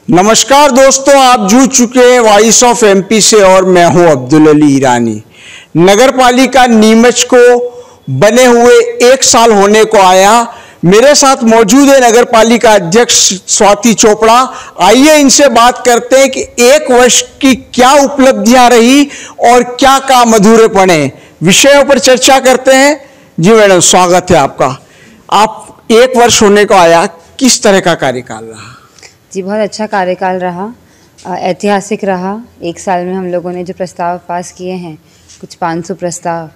नमस्कार दोस्तों, आप जुड़ चुके हैं वॉइस ऑफ एमपी से और मैं हूं अब्दुल अली ईरानी। नगर पालिका नीमच को बने हुए 1 साल होने को आया। मेरे साथ मौजूद है नगर पालिका अध्यक्ष स्वाति चोपड़ा। आइए इनसे बात करते हैं कि 1 वर्ष की क्या उपलब्धियां रही और क्या काम अधूरे पड़े, विषयों पर चर्चा करते हैं। जी मैडम, स्वागत है आपका। आप 1 वर्ष होने को आया, किस तरह का कार्यकाल रहा? जी, बहुत अच्छा कार्यकाल रहा, ऐतिहासिक रहा। 1 साल में हम लोगों ने जो प्रस्ताव पास किए हैं, कुछ 500 प्रस्ताव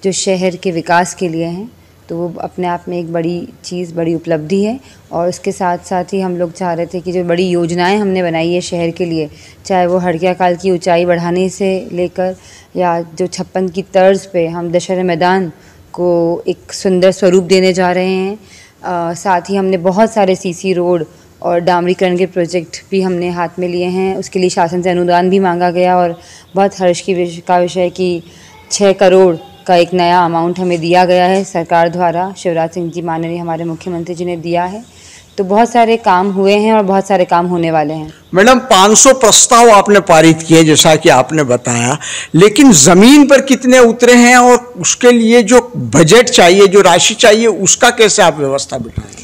जो शहर के विकास के लिए हैं, तो वो अपने आप में एक बड़ी चीज़, बड़ी उपलब्धि है। और उसके साथ साथ ही हम लोग चाह रहे थे कि जो बड़ी योजनाएं हमने बनाई है शहर के लिए, चाहे वो हड़किया काल की ऊंचाई बढ़ाने से लेकर या जो 56 की तर्ज पे हम दशहरा मैदान को एक सुंदर स्वरूप देने जा रहे हैं। साथ ही हमने बहुत सारे सीसी रोड और डामरीकरण के प्रोजेक्ट भी हमने हाथ में लिए हैं। उसके लिए शासन से अनुदान भी मांगा गया और बहुत हर्ष का विषय कि 6 करोड़ का एक नया अमाउंट हमें दिया गया है सरकार द्वारा। शिवराज सिंह जी माननीय हमारे मुख्यमंत्री जी ने दिया है। तो बहुत सारे काम हुए हैं और बहुत सारे काम होने वाले हैं। मैडम, 500 प्रस्ताव आपने पारित किए जैसा कि आपने बताया, लेकिन जमीन पर कितने उतरे हैं और उसके लिए जो बजट चाहिए, जो राशि चाहिए, उसका कैसे आप व्यवस्था बिठाएंगे?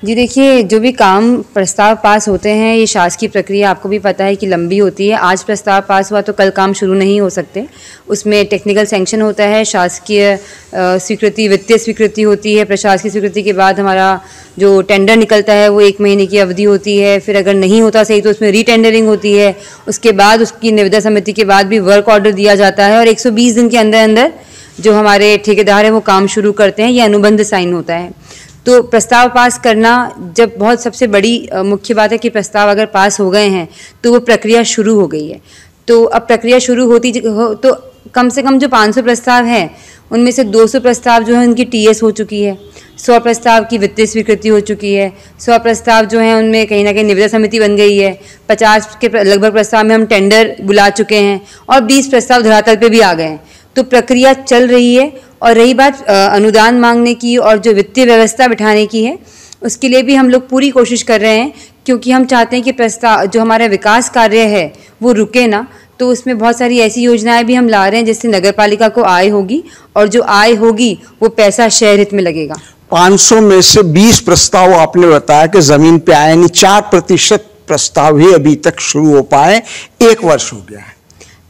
जी देखिए, जो भी काम प्रस्ताव पास होते हैं, ये शासकीय प्रक्रिया आपको भी पता है कि लंबी होती है। आज प्रस्ताव पास हुआ तो कल काम शुरू नहीं हो सकते। उसमें टेक्निकल सैंक्शन होता है, शासकीय स्वीकृति, वित्तीय स्वीकृति होती है। प्रशासकीय स्वीकृति के बाद हमारा जो टेंडर निकलता है वो 1 महीने की अवधि होती है। फिर अगर नहीं होता सही तो उसमें रीटेंडरिंग होती है। उसके बाद उसकी निविदा समिति के बाद भी वर्क ऑर्डर दिया जाता है और 120 दिन के अंदर अंदर जो हमारे ठेकेदार हैं वो काम शुरू करते हैं। ये अनुबंध साइन होता है। तो प्रस्ताव पास करना जब बहुत सबसे बड़ी मुख्य बात है कि प्रस्ताव अगर पास हो गए हैं तो वो प्रक्रिया शुरू हो गई है। तो अब प्रक्रिया शुरू होती तो कम से कम जो 500 प्रस्ताव हैं उनमें से 200 प्रस्ताव जो है उनकी टीएस हो चुकी है, 100 प्रस्ताव की वित्तीय स्वीकृति हो चुकी है, 100 प्रस्ताव जो हैं उनमें कहीं ना कहीं निविदा समिति बन गई है, 50 के लगभग प्रस्ताव में हम टेंडर बुला चुके हैं और 20 प्रस्ताव धरातल पे भी आ गए हैं। तो प्रक्रिया चल रही है। और रही बात अनुदान मांगने की और जो वित्तीय व्यवस्था बिठाने की है, उसके लिए भी हम लोग पूरी कोशिश कर रहे हैं, क्योंकि हम चाहते हैं कि प्रस्ताव जो हमारा विकास कार्य है वो रुके ना। तो उसमें बहुत सारी ऐसी योजनाएं भी हम ला रहे हैं जिससे नगर पालिका को आय होगी और जो आय होगी वो पैसा शहर हित में लगेगा। 500 में से 20 प्रस्ताव आपने बताया कि जमीन पे आए, यानी 4% प्रस्ताव ही अभी तक शुरू हो पाए। 1 वर्ष हो गया है।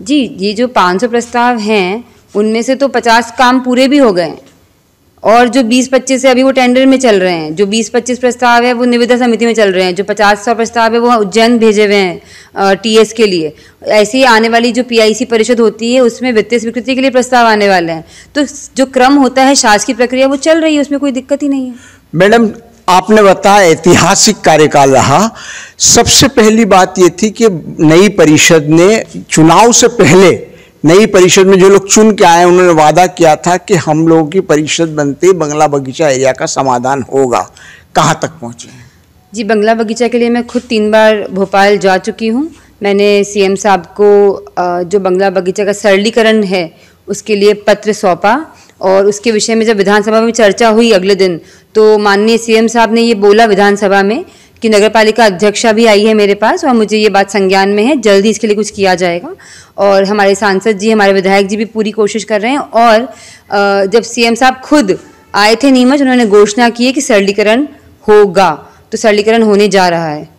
जी, ये जो 500 प्रस्ताव हैं उनमें से तो 50 काम पूरे भी हो गए हैं और जो 20-25 है अभी वो टेंडर में चल रहे हैं। जो 20-25 प्रस्ताव है वो निविदा समिति में चल रहे हैं। जो 50-100 प्रस्ताव है वो उज्जैन भेजे हुए हैं टीएस के लिए। ऐसे ही आने वाली जो पीआईसी परिषद होती है उसमें वित्तीय स्वीकृति के लिए प्रस्ताव आने वाले हैं। तो जो क्रम होता है शासकीय प्रक्रिया वो चल रही है, उसमें कोई दिक्कत ही नहीं है। मैडम, आपने बताया ऐतिहासिक कार्यकाल रहा। सबसे पहली बात ये थी कि नई परिषद ने चुनाव से पहले, नई परिषद में जो लोग चुन के आए उन्होंने वादा किया था कि हम लोगों की परिषद बनते ही बंगला बगीचा एरिया का समाधान होगा। कहाँ तक पहुँचे हैं? जी, बंगला बगीचा के लिए मैं खुद 3 बार भोपाल जा चुकी हूँ। मैंने सीएम साहब को जो बंगला बगीचा का सरलीकरण है उसके लिए पत्र सौंपा और उसके विषय में जब विधानसभा में चर्चा हुई अगले दिन, तो माननीय सीएम साहब ने ये बोला विधानसभा में कि नगर पालिका अध्यक्षा भी आई है मेरे पास और मुझे ये बात संज्ञान में है, जल्दी इसके लिए कुछ किया जाएगा। और हमारे सांसद जी, हमारे विधायक जी भी पूरी कोशिश कर रहे हैं। और जब सीएम साहब खुद आए थे नीमच, उन्होंने घोषणा की है कि सरलीकरण होगा। तो सरलीकरण होने जा रहा है।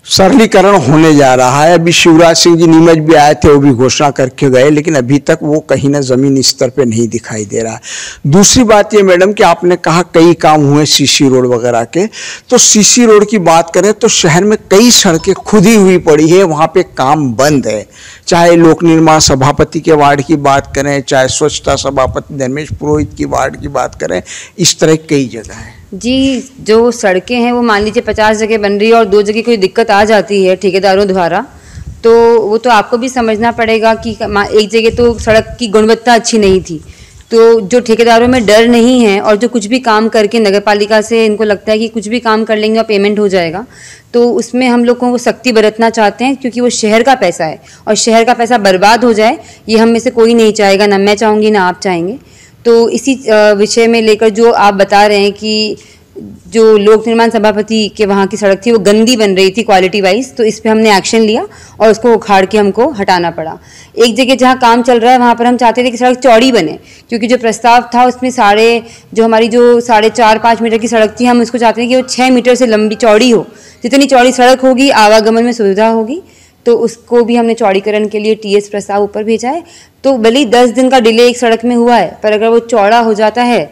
सरलीकरण होने जा रहा है। अभी शिवराज सिंह जी नीमच भी आए थे, वो भी घोषणा करके गए, लेकिन अभी तक वो कहीं ना जमीनी स्तर पे नहीं दिखाई दे रहा है। दूसरी बात ये मैडम कि आपने कहा कई काम हुए सीसी रोड वगैरह के, तो सीसी रोड की बात करें तो शहर में कई सड़कें खुदी हुई पड़ी है, वहाँ पे काम बंद है। चाहे लोक निर्माण सभापति के वार्ड की बात करें, चाहे स्वच्छता सभापति धर्मेश पुरोहित की वार्ड की बात करें, इस तरह कई जगह है। जी, जो सड़कें हैं वो मान लीजिए 50 जगह बन रही है और 2 जगह कोई दिक्कत आ जाती है ठेकेदारों द्वारा, तो वो तो आपको भी समझना पड़ेगा कि एक जगह तो सड़क की गुणवत्ता अच्छी नहीं थी। तो जो ठेकेदारों में डर नहीं है और जो कुछ भी काम करके नगर पालिका से इनको लगता है कि कुछ भी काम कर लेंगे और पेमेंट हो जाएगा, तो उसमें हम लोगों को सख्ती बरतना चाहते हैं, क्योंकि वो शहर का पैसा है और शहर का पैसा बर्बाद हो जाए ये हम में से कोई नहीं चाहेगा, ना मैं चाहूँगी ना आप चाहेंगे। तो इसी विषय में लेकर जो आप बता रहे हैं कि जो लोक निर्माण सभापति के वहाँ की सड़क थी वो गंदी बन रही थी क्वालिटी वाइज, तो इस पे हमने एक्शन लिया और उसको उखाड़ के हमको हटाना पड़ा। एक जगह जहाँ काम चल रहा है वहाँ पर हम चाहते थे कि सड़क चौड़ी बने, क्योंकि जो प्रस्ताव था उसमें हमारी जो 4.5-5 मीटर की सड़क थी, हम उसको चाहते हैं कि वो 6 मीटर से लंबी चौड़ी हो। जितनी चौड़ी सड़क होगी आवागमन में सुविधा होगी, तो उसको भी हमने चौड़ीकरण के लिए टीएस प्रस्ताव ऊपर भेजा है। तो भले ही 10 दिन का डिले एक सड़क में हुआ है, पर अगर वो चौड़ा हो जाता है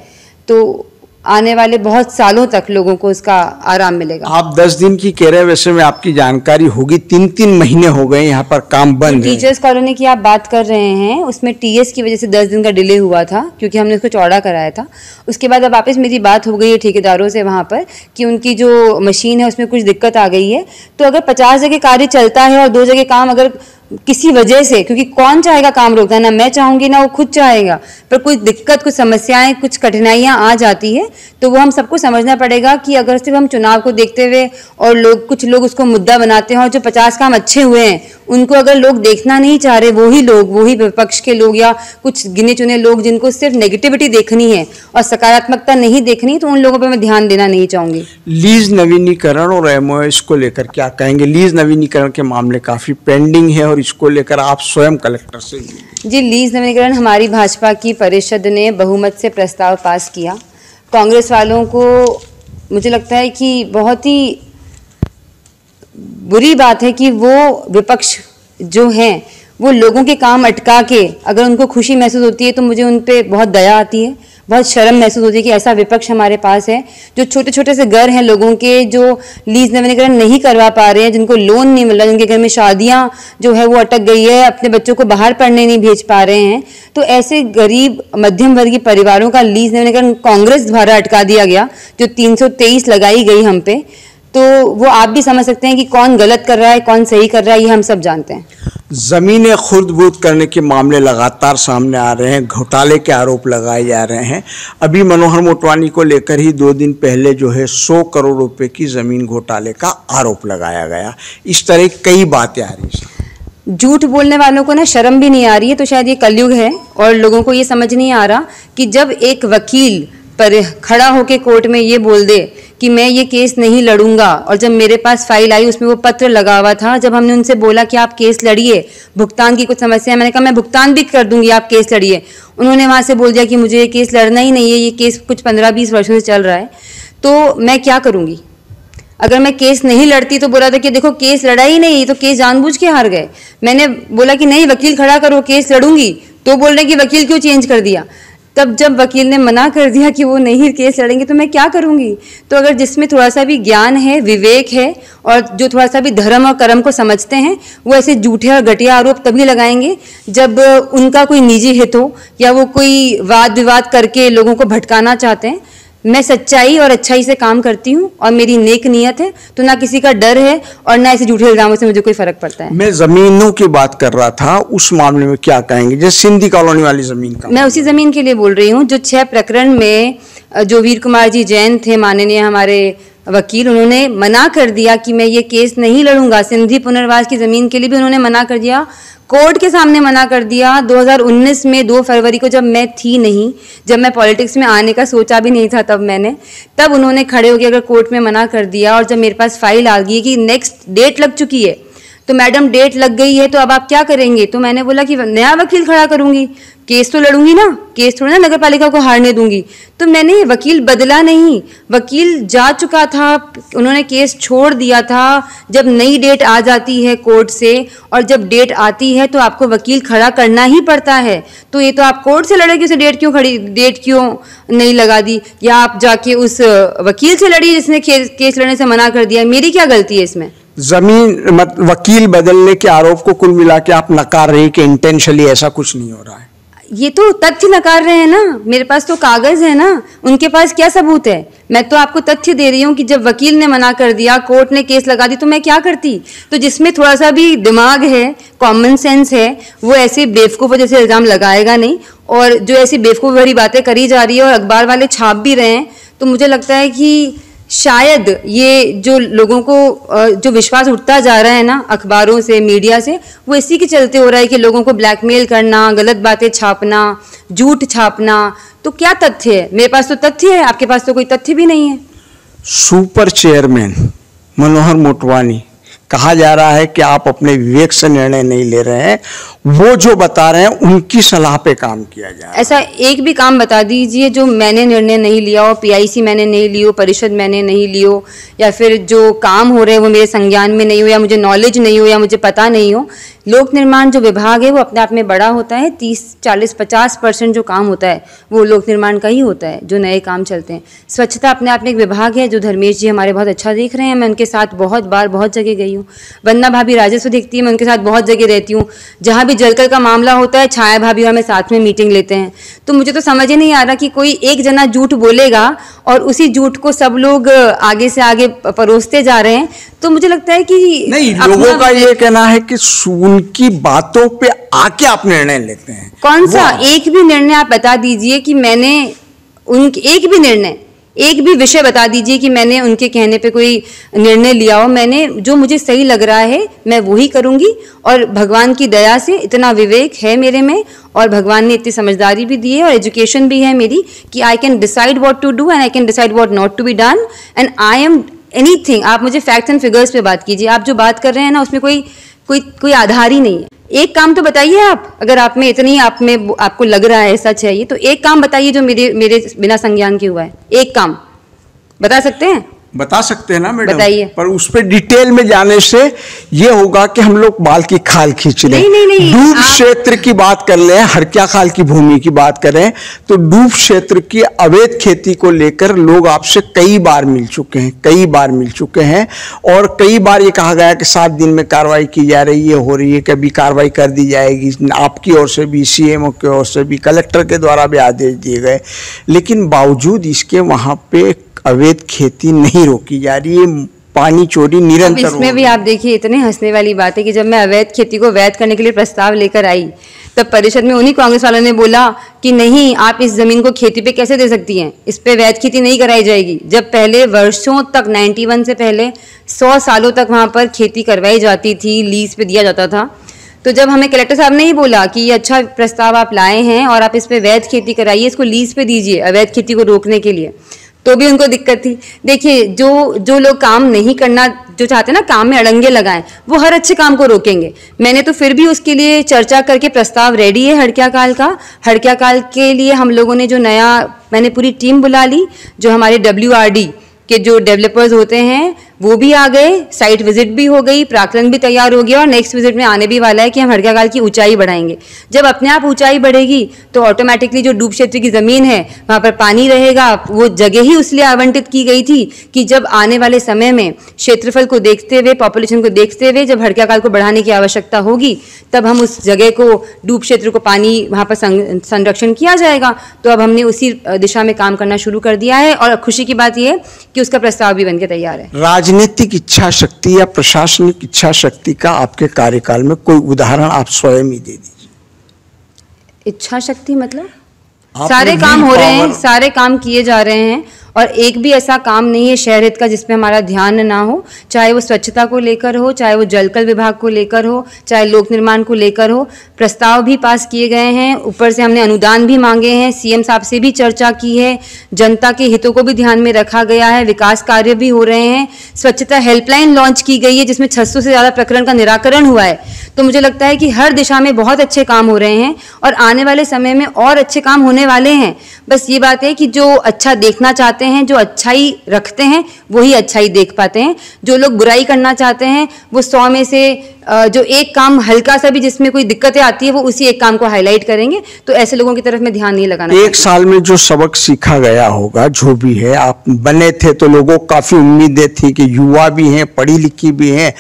तो आने वाले बहुत सालों तक लोगों को उसका आराम मिलेगा। आप 10 दिन की कह रहे हैं, वैसे में आपकी जानकारी होगी 3-3 महीने हो गए यहाँ पर काम बंद है। टीचर्स कॉलोनी की आप बात कर रहे हैं, उसमें टीएस की वजह से 10 दिन का डिले हुआ था, क्योंकि हमने उसको चौड़ा कराया था। उसके बाद अब वापस मेरी बात हो गई है ठेकेदारों से वहाँ पर कि उनकी जो मशीन है उसमें कुछ दिक्कत आ गई है। तो अगर 50 जगह कार्य चलता है और 2 जगह काम अगर किसी वजह से, क्योंकि कौन चाहेगा काम रोकना, ना मैं चाहूंगी ना वो खुद चाहेगा, पर कुछ दिक्कत, कुछ समस्याएं, कुछ कठिनाइयां आ जाती है, तो वो हम सबको समझना पड़ेगा कि अगर सिर्फ हम चुनाव को देखते हुए और कुछ लोग उसको मुद्दा बनाते हैं और जो 50 काम अच्छे हुए हैं उनको अगर लोग देखना नहीं चाह रहे, वही विपक्ष के लोग या कुछ गिने चुने लोग जिनको सिर्फ नेगेटिविटी देखनी है और सकारात्मकता नहीं देखनी, तो उन लोगों पर मैं ध्यान देना नहीं चाहूंगी। लीज नवीनीकरण और एमओएस को लेकर क्या कहेंगे? लीज नवीनीकरण के मामले काफी पेंडिंग है और इसको लेकर आप स्वयं कलेक्टर से। जी, लीज नवीनीकरण हमारी भाजपा की परिषद ने बहुमत से प्रस्ताव पास किया। कांग्रेस वालों को मुझे लगता है कि बहुत ही बुरी बात है कि वो विपक्ष जो हैं वो लोगों के काम अटका के, अगर उनको खुशी महसूस होती है तो मुझे उन पे बहुत दया आती है, बहुत शर्म महसूस होती है कि ऐसा विपक्ष हमारे पास है। जो छोटे छोटे से घर हैं लोगों के, जो लीज नवीनीकरण नहीं करवा पा रहे हैं, जिनको लोन नहीं मिल रहा, जिनके घर में शादियां जो है वो अटक गई है, अपने बच्चों को बाहर पढ़ने नहीं भेज पा रहे हैं, तो ऐसे गरीब मध्यम वर्गीय परिवारों का लीज नवीनीकरण कांग्रेस द्वारा अटका दिया गया, जो 323 लगाई गई हम पे। तो वो आप भी समझ सकते हैं कि कौन गलत कर रहा है, कौन सही कर रहा है, ये हम सब जानते हैं। जमीनें खुर्द-बुर्द करने के मामले लगातार सामने आ रहे हैं, घोटाले के आरोप लगाए जा रहे हैं। अभी मनोहर मोटवानी को लेकर ही 2 दिन पहले जो है 100 करोड़ रुपए की जमीन घोटाले का आरोप लगाया गया। इस तरह कई बातें आ रही हैं। झूठ बोलने वालों को ना शर्म भी नहीं आ रही है, तो शायद ये कलयुग है और लोगों को ये समझ नहीं आ रहा कि जब एक वकील पर खड़ा होकर कोर्ट में ये बोल दे कि मैं ये केस नहीं लड़ूंगा, और जब मेरे पास फाइल आई उसमें वो पत्र लगा हुआ था, जब हमने उनसे बोला कि आप केस लड़िए, भुगतान की कुछ समस्या, मैंने कहा मैं भुगतान भी कर दूंगी, आप केस लड़िए, उन्होंने वहां से बोल दिया कि मुझे ये केस लड़ना ही नहीं है, ये केस कुछ 15-20 वर्षों से चल रहा है, तो मैं क्या करूंगी? अगर मैं केस नहीं लड़ती तो बोला था कि देखो केस लड़ा ही नहीं, तो केस जानबूझ के हार गए। मैंने बोला कि नहीं वकील खड़ा करो, केस लड़ूंगी, तो बोल रहे कि वकील क्यों चेंज कर दिया। तब जब वकील ने मना कर दिया कि वो नहीं केस लड़ेंगे, तो मैं क्या करूंगी? तो अगर जिसमें थोड़ा सा भी ज्ञान है, विवेक है, और जो थोड़ा सा भी धर्म और कर्म को समझते हैं, वो ऐसे झूठे और घटिया आरोप तभी लगाएंगे जब उनका कोई निजी हित हो या वो कोई वाद विवाद करके लोगों को भटकाना चाहते हैं। मैं सच्चाई और अच्छाई से काम करती हूँ और मेरी नेक नीयत है, तो ना किसी का डर है और ना ऐसे झूठे इल्जामों से मुझे कोई फर्क पड़ता है। मैं जमीनों की बात कर रहा था, उस मामले में क्या कहेंगे? जैसे सिंधी कॉलोनी वाली जमीन का, मैं उसी जमीन के लिए बोल रही हूँ जो 6 प्रकरण में जो वीर कुमार जी जैन थे, माननीय हमारे वकील, उन्होंने मना कर दिया कि मैं ये केस नहीं लड़ूंगा। सिंधी पुनर्वास की जमीन के लिए भी उन्होंने मना कर दिया, कोर्ट के सामने मना कर दिया। 2019 में 2 फरवरी को, जब मैं थी नहीं, जब मैं पॉलिटिक्स में आने का सोचा भी नहीं था, तब उन्होंने खड़े होकर अगर कोर्ट में मना कर दिया, और जब मेरे पास फाइल आ गई कि नेक्स्ट डेट लग चुकी है, तो मैडम डेट लग गई है तो अब आप क्या करेंगे? तो मैंने बोला कि नया वकील खड़ा करूंगी, केस तो लड़ूंगी ना, केस थोड़ा ना नगर पालिका को हारने दूंगी। तो मैंने वकील बदला नहीं, वकील जा चुका था, उन्होंने केस छोड़ दिया था। जब नई डेट आ जाती है कोर्ट से, और जब डेट आती है तो आपको वकील खड़ा करना ही पड़ता है। तो ये तो आप कोर्ट से लड़े कि उसे डेट क्यों नहीं लगा दी, या आप जाके उस वकील से लड़ी जिसने केस लड़ने से मना कर दिया। मेरी क्या गलती है इसमें? जमीन वकील बदलने के आरोप को कुल मिला के आप नकार रही कि इंटेंशनली ऐसा कुछ नहीं हो रहा है? ये तो तथ्य नकार रहे हैं ना, मेरे पास तो कागज है ना, उनके पास क्या सबूत है? मैं तो आपको तथ्य दे रही हूँ कि जब वकील ने मना कर दिया, कोर्ट ने केस लगा दी, तो मैं क्या करती? तो जिसमें थोड़ा सा भी दिमाग है, कॉमन सेंस है, वो ऐसे बेवकूफ़ जैसे इल्जाम लगाएगा नहीं। और जो ऐसी बेवकूफ़ भरी बातें करी जा रही है और अखबार वाले छाप भी रहे हैं, तो मुझे लगता है कि शायद ये जो लोगों को जो विश्वास उठता जा रहा है ना अखबारों से, मीडिया से, वो इसी के चलते हो रहा है कि लोगों को ब्लैकमेल करना, गलत बातें छापना, झूठ छापना। तो क्या तथ्य है? मेरे पास तो तथ्य है, आपके पास तो कोई तथ्य भी नहीं है। सुपर चेयरमैन मनोहर मोटवानी, कहा जा रहा है कि आप अपने विवेक से निर्णय नहीं ले रहे हैं, वो जो बता रहे हैं उनकी सलाह पे काम किया जाए। ऐसा एक भी काम बता दीजिए जो मैंने निर्णय नहीं लिया हो, पीआईसी मैंने नहीं लियो, परिषद मैंने नहीं लियो, या फिर जो काम हो रहे हैं वो मेरे संज्ञान में नहीं हो, या मुझे नॉलेज नहीं हो, या मुझे पता नहीं हो। लोक निर्माण जो विभाग है वो अपने आप में बड़ा होता है। 30, 40, 50% जो काम होता है वो लोक निर्माण का ही होता है, जो नए काम चलते हैं। स्वच्छता अपने आप में एक विभाग है जो धर्मेश जी हमारे बहुत अच्छा देख रहे हैं। मैं उनके साथ बहुत बार बहुत जगह गई हूँ। वंदना भाभी राजस्व देखती है, मैं उनके साथ बहुत जगह रहती हूँ। जहाँ भी जलकर का मामला होता है, छाया भाभी और मैं साथ में मीटिंग लेते हैं। तो मुझे तो समझ ही नहीं आ रहा कि कोई एक जना झूठ बोलेगा और उसी झूठ को सब लोग आगे से आगे परोसते जा रहे हैं। तो मुझे लगता है कि नहीं, लोगों का ये कहना है कि उनकी बातों पे आके आप निर्णय लेते हैं। कौन सा एक भी निर्णय आप बता दीजिए कि मैंने एक भी निर्णय, एक भी विषय बता दीजिए कि मैंने उनके कहने पे कोई निर्णय लिया हो। मैंने जो मुझे सही लग रहा है मैं वही करूंगी, और भगवान की दया से इतना विवेक है मेरे में, और भगवान ने इतनी समझदारी भी दी है और एजुकेशन भी है मेरी कि I can decide what to do and I can decide what not to be done, and I am anything. आप मुझे फैक्ट्स एंड फिगर्स पे बात कीजिए। आप जो बात कर रहे हैं ना उसमें कोई आधार ही नहीं है। एक काम तो बताइए आप, अगर आप में इतनी आपको लग रहा है सच है ये, तो एक काम बताइए जो मेरे बिना संज्ञान के हुआ है। एक काम बता सकते हैं? बता सकते हैं ना मैडम, बताइए। पर उस पर डिटेल में जाने से ये होगा कि हम लोग बाल की खाल खींच लें। नहीं, डूब क्षेत्र की बात कर लें, हरक्या खाल की भूमि की बात करें तो डूब क्षेत्र की अवैध खेती को लेकर लोग आपसे कई बार मिल चुके हैं और कई बार ये कहा गया कि 7 दिन में कार्रवाई की जा रही है, हो रही है, कभी कार्रवाई कर दी जाएगी। आपकी ओर से भी, सीएमओ की ओर से भी, कलेक्टर के द्वारा भी आदेश दिए गए, लेकिन बावजूद इसके वहाँ पे अवैध खेती नहीं रोकी जा रही है, पानी चोरी निरंतर। इसमें भी आप देखिए, इतने हंसने वाली बात है कि जब मैं अवैध खेती को वैध करने के लिए प्रस्ताव लेकर आई तब परिषद में उन्हीं कांग्रेस वालों ने बोला कि नहीं, आप इस जमीन को खेती पे कैसे दे सकती हैं, इस पे वैध खेती नहीं कराई जाएगी। जब पहले वर्षों तक 91 से पहले 100 सालों तक वहाँ पर खेती करवाई जाती थी, लीज पे दिया जाता था। तो जब हमें कलेक्टर साहब ने ही बोला कि ये अच्छा प्रस्ताव आप लाए हैं और आप इस पे वैध खेती कराइए, इसको लीज पे दीजिए अवैध खेती को रोकने के लिए, तो भी उनको दिक्कत थी। देखिए, जो लोग काम नहीं करना जो चाहते हैं ना, काम में अड़ंगे लगाएं, वो हर अच्छे काम को रोकेंगे। मैंने तो फिर भी उसके लिए चर्चा करके प्रस्ताव रेडी है हड़क्या काल का। हड़क्या काल के लिए हम लोगों ने मैंने पूरी टीम बुला ली, जो हमारे WRD के जो डेवलपर्स होते हैं वो भी आ गए, साइट विजिट भी हो गई, प्राक्कलन भी तैयार हो गया और नेक्स्ट विजिट में आने भी वाला है कि हम हड़क्या काल की ऊंचाई बढ़ाएंगे। जब अपने आप ऊंचाई बढ़ेगी तो ऑटोमेटिकली जो डूब क्षेत्र की ज़मीन है वहाँ पर पानी रहेगा। वो जगह ही उसलिए आवंटित की गई थी कि जब आने वाले समय में क्षेत्रफल को देखते हुए, पॉपुलेशन को देखते हुए, जब हड़क्या काल को बढ़ाने की आवश्यकता होगी तब हम उस जगह को, डूब क्षेत्र को पानी वहाँ पर संरक्षण किया जाएगा। तो अब हमने उसी दिशा में काम करना शुरू कर दिया है और खुशी की बात यह है कि उसका प्रस्ताव भी बनके तैयार है। राजनीतिक इच्छा शक्ति या प्रशासनिक इच्छा शक्ति का आपके कार्यकाल में कोई उदाहरण आप स्वयं ही दे दीजिए। इच्छा शक्ति मतलब सारे काम हो रहे हैं, सारे काम किए जा रहे हैं और एक भी ऐसा काम नहीं है शहर हित का जिसपे हमारा ध्यान ना हो, चाहे वो स्वच्छता को लेकर हो, चाहे वो जलकल विभाग को लेकर हो, चाहे लोक निर्माण को लेकर हो। प्रस्ताव भी पास किए गए हैं, ऊपर से हमने अनुदान भी मांगे हैं, सीएम साहब से भी चर्चा की है, जनता के हितों को भी ध्यान में रखा गया है, विकास कार्य भी हो रहे हैं। स्वच्छता हेल्पलाइन लॉन्च की गई है जिसमें 600 से ज़्यादा प्रकरण का निराकरण हुआ है। तो मुझे लगता है कि हर दिशा में बहुत अच्छे काम हो रहे हैं और आने वाले समय में और अच्छे काम होने वाले हैं। बस ये बात है कि जो अच्छा देखना चाहते हैं, जो अच्छाई रखते हैं, वही अच्छाई देख पाते हैं। जो लोग बुराई करना चाहते हैं वो 100 में से जो एक काम हल्का सा भी जिसमें कोई दिक्कतें आती है वो उसी एक काम को हाईलाइट करेंगे। तो ऐसे लोगों की तरफ में ध्यान नहीं लगाना। एक साल में जो सबक सीखा गया होगा, जो भी है, आप बने थे तो लोगों को काफी उम्मीदें थी कि युवा भी हैं, पढ़ी लिखी भी हैं,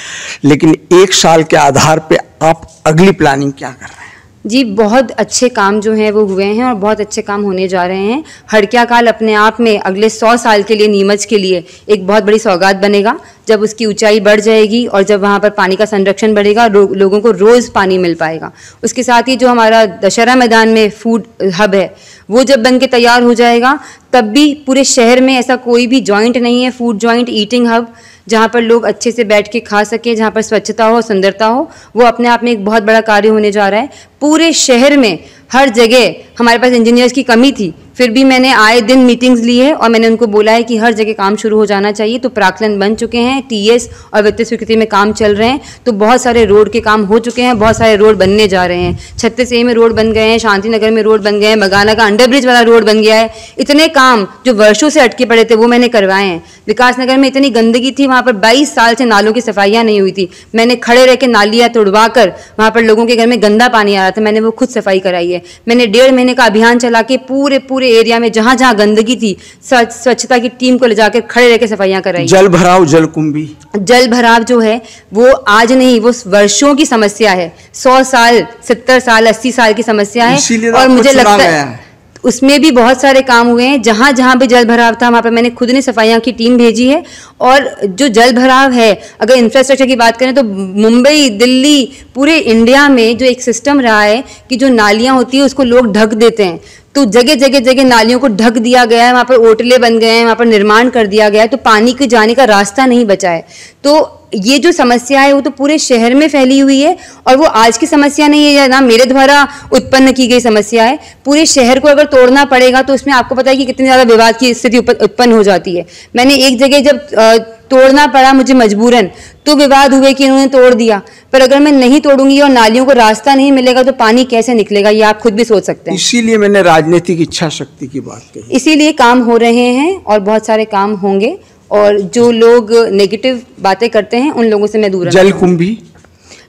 लेकिन एक साल के आधार पे आप अगली प्लानिंग क्या कर रहे हैं? जी, बहुत अच्छे काम जो हैं वो हुए हैं और बहुत अच्छे काम होने जा रहे हैं। हड़क्या काल अपने आप में अगले 100 साल के लिए, नीमच के लिए एक बहुत बड़ी सौगात बनेगा। जब उसकी ऊंचाई बढ़ जाएगी और जब वहाँ पर पानी का संरक्षण बढ़ेगा, लोगों को रोज़ पानी मिल पाएगा। उसके साथ ही जो हमारा दशहरा मैदान में फूड हब है वो जब बन के तैयार हो जाएगा, तब भी पूरे शहर में ऐसा कोई भी जॉइंट नहीं है, फूड जॉइंट, ईटिंग हब, जहाँ पर लोग अच्छे से बैठ के खा सकें, जहाँ पर स्वच्छता हो, सुंदरता हो। वो अपने आप में एक बहुत बड़ा कार्य होने जा रहा है। पूरे शहर में हर जगह हमारे पास इंजीनियर्स की कमी थी, फिर भी मैंने आए दिन मीटिंग्स ली है और मैंने उनको बोला है कि हर जगह काम शुरू हो जाना चाहिए। तो प्राक्कलन बन चुके हैं, टीएस और वित्तीय स्वीकृति में काम चल रहे हैं, तो बहुत सारे रोड के काम हो चुके हैं, बहुत सारे रोड बनने जा रहे हैं। 36A में रोड बन गए हैं, शांति नगर में रोड बन गए हैं, बगाना का अंडरब्रिज वाला रोड बन गया है। इतने काम जो वर्षों से अटके पड़े थे वो मैंने करवाए हैं। विकास नगर में इतनी गंदगी थी, वहाँ पर 22 साल से नालों की सफाइयाँ नहीं हुई थी। मैंने खड़े रह के नालियाँ तुड़वा कर, वहाँ पर लोगों के घर में गंदा पानी आ रहा था, मैंने वो खुद सफाई कराई है। मैंने 1.5 महीने का अभियान चला के पूरे एरिया में जहाँ जहाँ गंदगी थी स्वच्छता की टीम को ले जाकर खड़े रह के सफाइयाँ कराई। जल भराव, जलकुंभी, जल भराव जो है वो आज नहीं, वो वर्षों की समस्या है। 100 साल, 70 साल, 80 साल की समस्या है। और मुझे लगता है उसमें भी बहुत सारे काम हुए हैं। जहाँ जहाँ भी जल भराव था वहाँ पर मैंने खुद ने सफाइयाँ की टीम भेजी है। और जो जल भराव है, अगर इंफ्रास्ट्रक्चर की बात करें तो मुंबई, दिल्ली, पूरे इंडिया में जो एक सिस्टम रहा है कि जो नालियाँ होती है उसको लोग ढक देते हैं, तो जगह जगह नालियों को ढक दिया गया है, वहाँ पर ओटले बन गए हैं, वहाँ पर निर्माण कर दिया गया है, तो पानी के जाने का रास्ता नहीं बचा है। तो ये जो समस्या है वो तो पूरे शहर में फैली हुई है, और वो आज की समस्या नहीं है या ना मेरे द्वारा उत्पन्न की गई समस्या है। पूरे शहर को अगर तोड़ना पड़ेगा तो उसमें आपको पता है कि कितनी ज़्यादा विवाद की स्थिति उत्पन्न हो जाती है। मैंने एक जगह जब तोड़ना पड़ा मुझे मजबूरन, तो विवाद हुए कि इन्होंने तोड़ दिया, पर अगर मैं नहीं तोड़ूंगी और नालियों को रास्ता नहीं मिलेगा तो पानी कैसे निकलेगा, ये आप खुद भी सोच सकते हैं। इसीलिए मैंने राजनीतिक इच्छा शक्ति की बात कही। इसीलिए काम हो रहे हैं और बहुत सारे काम होंगे, और जो लोग नेगेटिव बातें करते हैं उन लोगों से मैं दूर। जलकुंभी,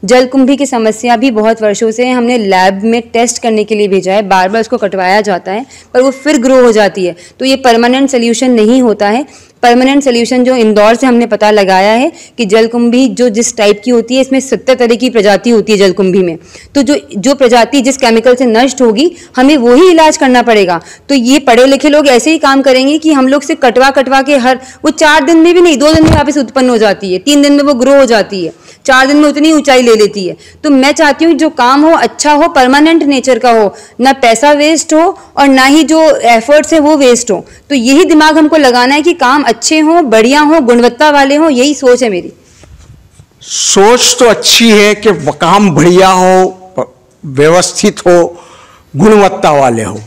जलकुंभी की समस्या भी बहुत वर्षों से हमने लैब में टेस्ट करने के लिए भेजा है, बार बार उसको कटवाया जाता है पर वो फिर ग्रो हो जाती है, तो ये परमानेंट सोल्यूशन नहीं होता है। परमानेंट सोल्यूशन जो इंदौर से हमने पता लगाया है कि जलकुंभी जो जिस टाइप की होती है, इसमें 70 तरह की प्रजाति होती है जलकुंभी में, तो जो प्रजाति जिस केमिकल से नष्ट होगी हमें वही इलाज करना पड़ेगा। तो ये पढ़े लिखे लोग ऐसे ही काम करेंगे कि हम लोग से कटवा के वो 4 दिन में भी नहीं, 2 दिन में वापस उत्पन्न हो जाती है, 3 दिन में वो ग्रो हो जाती है, 4 दिन में उतनी ऊंचाई ले लेती है। तो मैं चाहती हूँ जो काम हो अच्छा हो, परमानेंट नेचर का हो, ना पैसा वेस्ट हो और ना ही जो एफर्ट्स है वो वेस्ट हो। तो यही दिमाग हमको लगाना है कि काम अच्छे हों, बढ़िया हों, गुणवत्ता वाले हों, यही सोच है मेरी। सोच तो अच्छी है कि काम बढ़िया हो, व्यवस्थित हो, गुणवत्ता वाले हो,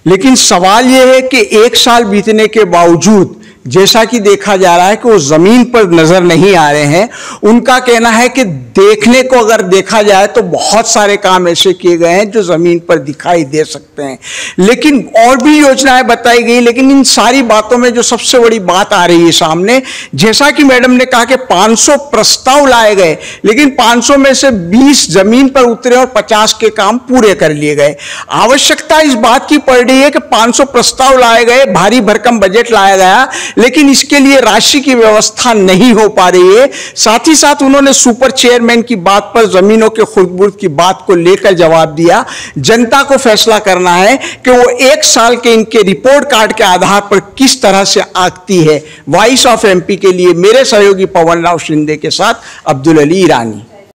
लेकिन सवाल यह है कि 1 साल बीतने के बावजूद जैसा कि देखा जा रहा है कि वो जमीन पर नजर नहीं आ रहे हैं। उनका कहना है कि देखने को अगर देखा जाए तो बहुत सारे काम ऐसे किए गए हैं जो जमीन पर दिखाई दे सकते हैं, लेकिन और भी योजनाएं बताई गई। लेकिन इन सारी बातों में जो सबसे बड़ी बात आ रही है सामने, जैसा कि मैडम ने कहा कि 500 प्रस्ताव लाए गए, लेकिन 500 में से 20 जमीन पर उतरे और 50 के काम पूरे कर लिए गए। आवश्यकता इस बात की पड़ रही है कि 500 प्रस्ताव लाए गए, भारी भरकम बजट लाया गया, लेकिन इसके लिए राशि की व्यवस्था नहीं हो पा रही है। साथ ही साथ उन्होंने सुपर चेयरमैन की बात पर, जमीनों के खुर्द-बुर्द की बात को लेकर जवाब दिया। जनता को फैसला करना है कि वो 1 साल के इनके रिपोर्ट कार्ड के आधार पर किस तरह से आती है। वॉइस ऑफ एमपी के लिए मेरे सहयोगी पवन राव शिंदे के साथ अब्दुल अली ईरानी।